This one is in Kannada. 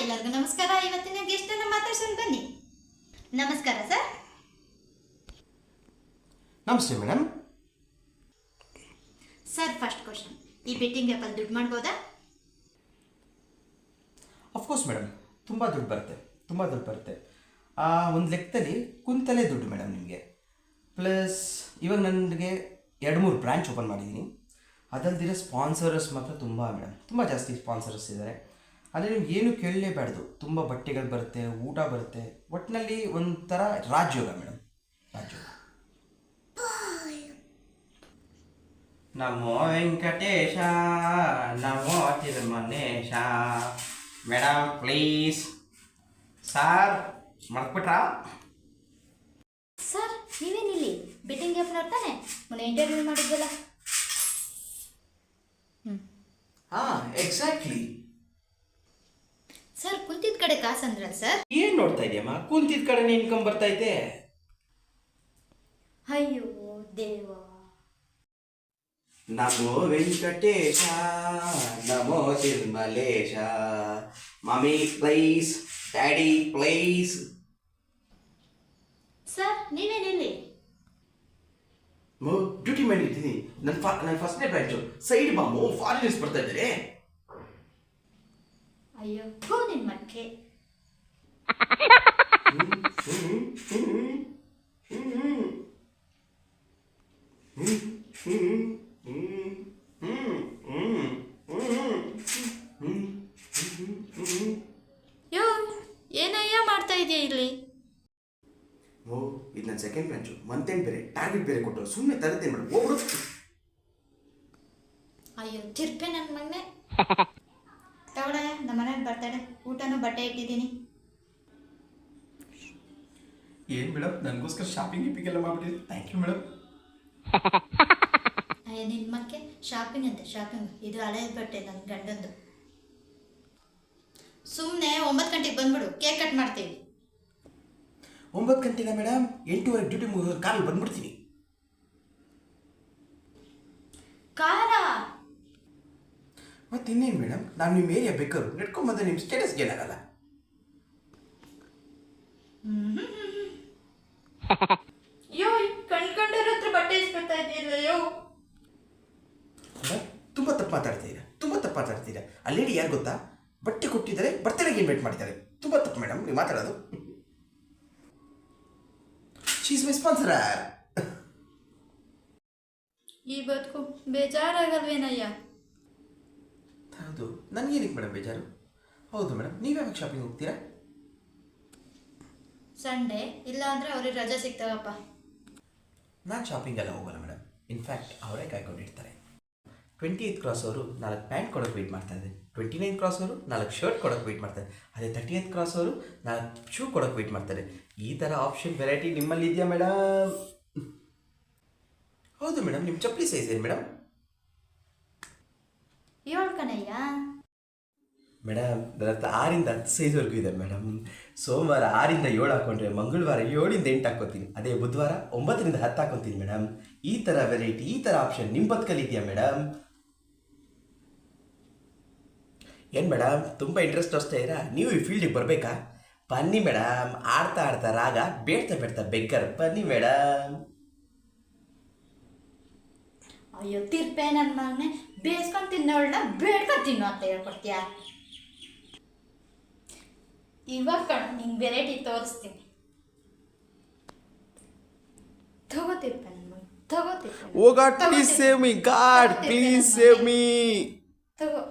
ಎಲ್ಲರಿಗೂ ನಮಸ್ಕಾರ. ಇವತ್ತಿನ ಗೆಸ್ಟ್ ಅನ್ನು ಮಾತಾಡ್ಸೋಣ ಬನ್ನಿ. ನಮಸ್ಕಾರ ಸರ್. ನಮಸ್ತೆ ಮೇಡಮ್. ಸರ್, ಫಸ್ಟ್ ಕ್ವಶನ್, ಈ ಬೆಟ್ಟಿಂಗ್ ಆ್ಯಪಲ್ಲಿ ದುಡ್ಡು ಮಾಡ್ಬೋದಾ? ಅಫ್ಕೋರ್ಸ್ ಮೇಡಮ್, ತುಂಬ ದುಡ್ಡು ಬರುತ್ತೆ. ಒಂದು ಲೆಕ್ಕದಲ್ಲಿ ಕುಂತಲೇ ದುಡ್ಡು ಮೇಡಮ್ ನಿಮಗೆ. ಪ್ಲಸ್ ಇವಾಗ ನನಗೆ 2-3 ಬ್ರಾಂಚ್ ಓಪನ್ ಮಾಡಿದ್ದೀನಿ. ಅದಲ್ದಿರೋ ಸ್ಪಾನ್ಸರಸ್ ಮಾತ್ರ ತುಂಬ ಜಾಸ್ತಿ ಸ್ಪಾನ್ಸರಸ್ ಇದ್ದಾರೆ. ಆದರೆ ನಿಮ್ಗೆ ಏನು ಕೇಳಲೇಬಾರ್ದು, ತುಂಬ ಬಟ್ಟೆಗಳು ಬರುತ್ತೆ, ಊಟ ಬರುತ್ತೆ. ಒಟ್ಟಿನಲ್ಲಿ ಒಂಥರ ರಾಜಯೋಗ ಮೇಡಮ್, ರಾಜಯೋಗ. ನಮೋ ವೆಂಕಟೇಶ, ನಮೋ ತಿರುಮಲೇಶ. Madam please. ಸಾರ್ ಮರ್ಕ್ಬಿಟ್ರಾ? ಸರ್, ನೀವೇನಿಲ್ಲಿ ಬೆಟ್ಟಿಂಗ್ ಆ್ಯಪ್ ನೋಡ್ತಾನೆ ಮೊನ್ನೆ ಇಂಟರ್ವ್ಯೂ ಮಾಡಿದ್ದಲ್ಲ? ಎಕ್ಸಾಕ್ಟ್ಲಿ. ಸರ್, ಕುಂತಿದ್ದ ಕಡೆ ಕಾಸು ಅಂದ್ರಲ್ಲ ಸರ್? ಏನು ನೋಡ್ತಾ ಇದೆಯಮ್ಮ? ಕುಂತಿದ್ದ ಕಡೆನೇ ಇನ್ಕಮ್ ಬರ್ತಾ ಇದೆ. ಅಯ್ಯೋ ದೇವ. ನಮೋ ವೆಂಕಟೇಶ, ನಮೋ Tirumalesha. Mummy please, daddy please. Sir, ನೀವೇನಿಲ್ಲಿ? ಡ್ಯೂಟಿ ಮಾಡಿದ್ದೀನಿ. ನನ್ನ ಫಸ್ಟ್ನೇ ಬ್ರಾಂಚು ಸೈಡ್ ಬಾಮು ಫಾರಿನರ್ಸ್ ಬರ್ತಾ ಇದ್ದಾರೆ. ಅಯ್ಯೋ ನಿಮ್ಮ ಮಕ್ಕೆ. ಯೋ, ಏನಯ್ಯ ಮಾಡ್ತಾ ಇದೆಯಾ ಇಲ್ಲಿ? ಇದು ನನ್ನ ಸೆಕೆಂಡ್ ಬ್ರಾಂಚು. ಮಂತೇನು ಬೇರೆ, ಟಾರ್ಗೆಟ್ ಬೇರೆ ಕೊಟ್ಟರು. ಸುಮ್ಮನೆ ತರತ್ತೇನೆ ಮೇಡಮ್, ಹೋಗ್ಬಿಡು. ಅಯ್ಯೋ ತಿರ್ಪೆ ನನ್ನ ಮಗನೇ. ತಗೊಳ, ನಮ್ಮ ಮನೇಲಿ ಬರ್ತಾಳೆ, ಊಟನೂ ಬಟ್ಟೆ ಇಟ್ಟಿದ್ದೀನಿ. ಏನು ಮೇಡಮ್, ನನಗೋಸ್ಕರ ಶಾಪಿಂಗ್ ಎಲ್ಲ ಮಾಡ್ಬಿಟ್ಟಿದ್ರಿ. Thank you madam. ಅಯ್ಯ ನಿನ್ನ ಮಕ್ಕೆ, ಶಾಪಿಂಗ್ ಅಂತೆ ಶಾಪಿಂಗ್. ಇದು ಹಳೆಯ ಬಟ್ಟೆ ನನ್ನ ಗಂಡಂದು. ಸುಮ್ಮನೆ 9 ಗಂಟೆಗೆ ಬಂದ್ಬಿಡು, ಕೇಕ್ ಕಟ್ ಮಾಡ್ತೀವಿ. 9 ಗಂಟೆಗ ಮೇಡಮ್? 8:30 ಡ್ಯೂಟಿ ಮುಗಿದ್ರೆ ಕಾರಲ್ಲಿ ಬಂದ್ಬಿಡ್ತೀನಿ. ಕಾರ? ಮತ್ತೆ ಇನ್ನೇನು ಮೇಡಮ್, ನಾನು ನಿಮ್ಮ ಏರಿಯಾ ಬೇಕಾದ್ರು ನೆಟ್ಕೊಂಬಂದ್ರೆ ನಿಮ್ಮ ಸ್ಟೇಟಸ್ಗೆ ಏನಾಗಲ್ಲ. ಯೋ, ಕಣ್ಕಂಡವ್ರ ಹತ್ರ ಬಟ್ಟೆ ಇಸ್ಕೊತಾ ಇದೆಯಲ್ಲ ಯೋ. ತುಂಬ ತಪ್ಪು ಮಾತಾಡ್ತೀರಾ. ಆ ಲೇಡಿ ಯಾರು ಗೊತ್ತಾ? ಬಟ್ಟೆ ಕೊಟ್ಟಿದ್ದಾರೆ, ಬರ್ತಡೆಗೆ ಇನ್ವೈಟ್ ಮಾಡಿದ್ದಾರೆ. ತುಂಬ ತಪ್ಪು ಮೇಡಮ್ ನೀವು ಮಾತಾಡೋದು. She is my sponsor. ಈ ಬದುಕು ಬೇಜಾರಾಗಲ್ವೇನಯ್ಯ? ಹೌದು, ನನಗೇನಕ್ಕೆ ಮೇಡಮ್ ಬೇಜಾರು? ಹೌದು ಮೇಡಮ್, ನೀವು ಯಾವಾಗ ಶಾಪಿಂಗ್ ಹೋಗ್ತೀರಾ? ಸಂಡೇ, ಇಲ್ಲ ಅಂದರೆ ಅವ್ರಿಗೆ ರಜೆ ಸಿಗ್ತಾವಪ್ಪ. ನಾನು ಶಾಪಿಂಗ್ ಎಲ್ಲ ಹೋಗಲ್ಲ ಮೇಡಮ್. ಇನ್ಫ್ಯಾಕ್ಟ್ ಅವರೇ ಕಾಯ್ಕೊಂಡಿರ್ತಾರೆ. 28th ಕ್ರಾಸ್ ಅವರು 4 ಪ್ಯಾಂಟ್ ಕೊಡೋಕೆ ವೆಯ್ಟ್ ಮಾಡ್ತಾಯಿದ್ದಾರೆ. 29th ಕ್ರಾಸ್ ಅವರು 4 ಶರ್ಟ್ ಕೊಡೋಕೆ ವೆಯ್ಟ್ ಮಾಡ್ತಾರೆ. ಅದೇ 30th ಕ್ರಾಸ್ ಅವರು 4 ಶೂ ಕೊಡೋಕೆ ವೆಯ್ಟ್ ಮಾಡ್ತಾರೆ. ಈ ಥರ ಆಪ್ಷನ್ ವೆರೈಟಿ ನಿಮ್ಮಲ್ಲಿ ಇದೆಯಾ ಮೇಡಮ್? ಹೌದು ಮೇಡಮ್, ನಿಮ್ಮ ಚಪ್ಪಲಿ ಸೈಜ್ ಏನು ಮೇಡಮ್? 7 ಕಣಯ್ಯ. ಮೇಡಮ್, ನನ್ನ ಹತ್ರ 6ರಿಂದ 10 ಸೈಜ್ವರೆಗೂ ಇದೆ ಮೇಡಮ್. ಸೋಮವಾರ 6ರಿಂದ 7 ಹಾಕ್ಕೊಂಡ್ರೆ ಮಂಗಳವಾರ 7ರಿಂದ 8 ಹಾಕ್ಕೊತೀನಿ. ಅದೇ ಬುಧವಾರ 9ರಿಂದ 10 ಹಾಕ್ಕೊತೀನಿ ಮೇಡಮ್. ಈ ಥರ ವೆರೈಟಿ, ಈ ಥರ ಆಪ್ಷನ್ ನಿಮ್ಮ ಬದುಕಲ್ಲಿ ಇದೆಯಾ ಮೇಡಮ್? ಏನು ಮೇಡಮ್, ತುಂಬ ಇಂಟ್ರೆಸ್ಟ್ ತೋರಿಸ್ತಾ ಇದ್ದೀರಾ? ನೀವು ಈ ಫೀಲ್ಡಿಗೆ ಬರಬೇಕಾ? ಬನ್ನಿ ಮೇಡಮ್, ಆಡ್ತಾ ರಾಗ, ಬೇಡ್ತಾ ಬೆಕ್ಕರ್. ಬನ್ನಿ ಮೇಡಮ್. ಅಯ್ಯೋ ತಿರ್ಪೆ ನನ್ನ ಮಗನೇ, ಬೇಯಿಸ್ಕೊಂಡು ತಿನ್ನೋಳನ್ನ ಬೇಡ್ಕೊಂಡು ತಿನ್ನು ಅಂತ ಹೇಳ್ಕೊಡ್ತೀಯ? ಇವಾಗ ಕಣ ನಿಂಗೆ ವೆರೈಟಿ ತೋರಿಸ್ತೀನಿ. ತಗೋತಿರ್ಪೆ ನನ್ನ ಮಗ, ತಗೋತಿರ್ಪೆ. Oh God, please save me. God, please save me. ತಗೋ.